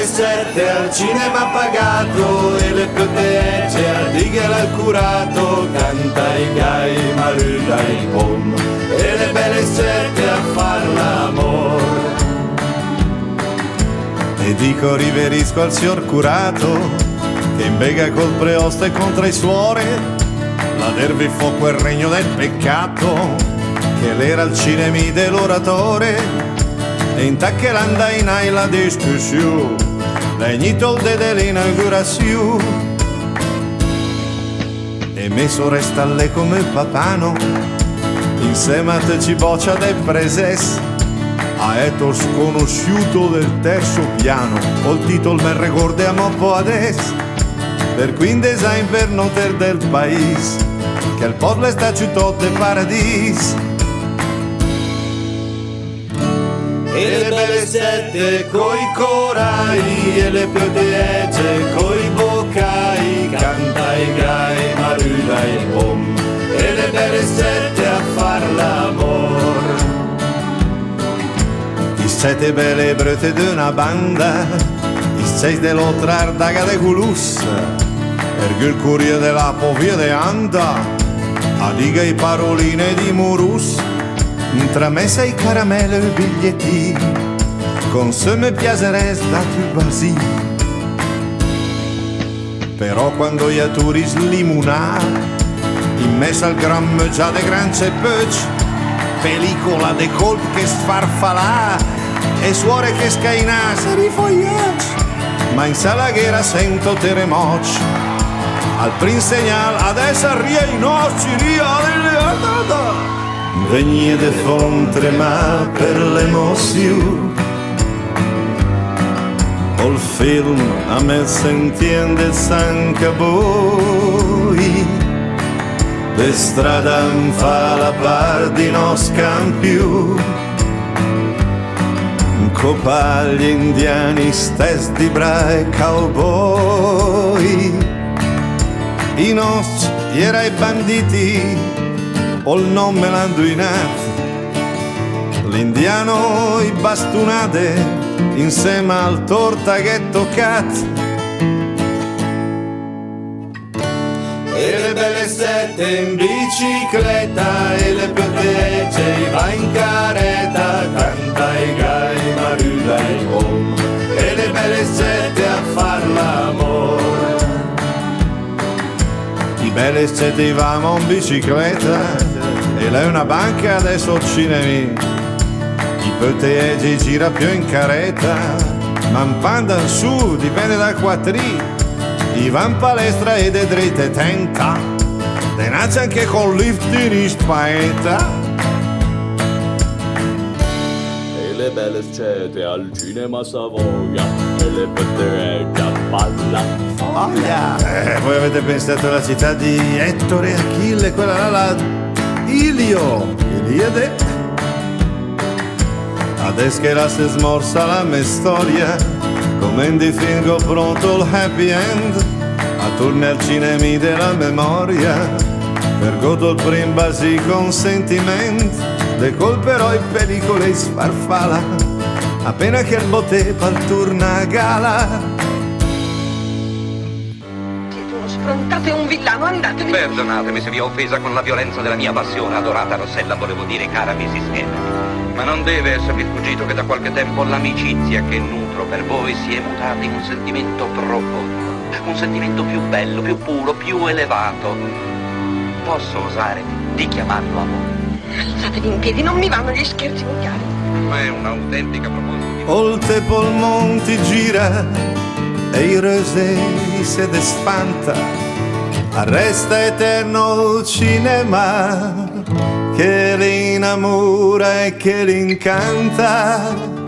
belle sette al cinema pagato e le protegge al digher al curato, canta i gai, maruda i pom e le belle sette a far l'amor. E dico riverisco al signor curato che invega col preoste contro i suore la dervi fuoco il regno del peccato che l'era al cinemi dell'oratore e in taccheranda in hai la discussione degnito dell'inaugurazione e messo resta lì come papano insieme a te ci boccia del preses a eto sconosciuto del terzo piano o il titolo me ricordiamo un po' adesso per cui design per noter del paese che il popolo sta città del paradiso. E le belle sette coi corai e le protegge coi boccai, canta i gai, maruda i pom e le belle sette a far l'amor. I sette belle brute d'una banda, i sei dell'altra daga de gulus, perché il curio della povia de anda, a diga i paroline di Murus. Tra me sei caramelle e biglietti con se me piaceres da tu basi però quando io turi slimunar in mezzo al gram già de grance pöc pellicola de colp che sfarfalà e suore che scaina se rifogliac ma in sala ghera sento terremoc al prin segnal adesso arria i nostri ria Vegni de fon tremà per l'emozione o il film a me s'entiende sanca boi de strada fa la par di nos campiù copagli indiani stes di brae cowboy i nostri era i banditi o il nome l'ha indovinat l'indiano i bastunate insieme al torta che toccat e le belle sette in bicicletta e le protegge va in careta canta i gai maruda i pom e le belle sette a far l'amor. I belle sette vamo in bicicletta e lei una banca adesso cinemi i proteggi gira più in caretta ma un panda su dipende dal quattri i va in palestra ed è dritte tenta denazza anche con lifting spaventa e le belle scete al cinema Savoia e le proteggi a palla voi avete pensato alla città di Ettore e Achille quella là la Ilio, Iliade. Adesso che la si smorza la mia storia, come in fingo pronto il happy end, a tornare al cinema della memoria, per godo il prim basi con sentimento, decolperò i pellicole e sfarfala, appena che il botte pal turna a gala. Affrontate un villano, andatevene. Perdonatemi se vi ho offesa con la violenza della mia passione, adorata Rossella, volevo dire cara Mrs. Kennedy. Ma non deve esservi sfuggito che da qualche tempo l'amicizia che nutro per voi si è mutata in un sentimento profondo, un sentimento più bello, più puro, più elevato. Posso osare di chiamarlo amore? Alzatevi in piedi, non mi vanno gli scherzi volgari. Ma è un'autentica proposta di... Oltre polmonti gira e i rosei se despanta, arresta eterno il cinema che li innamora e che li incanta.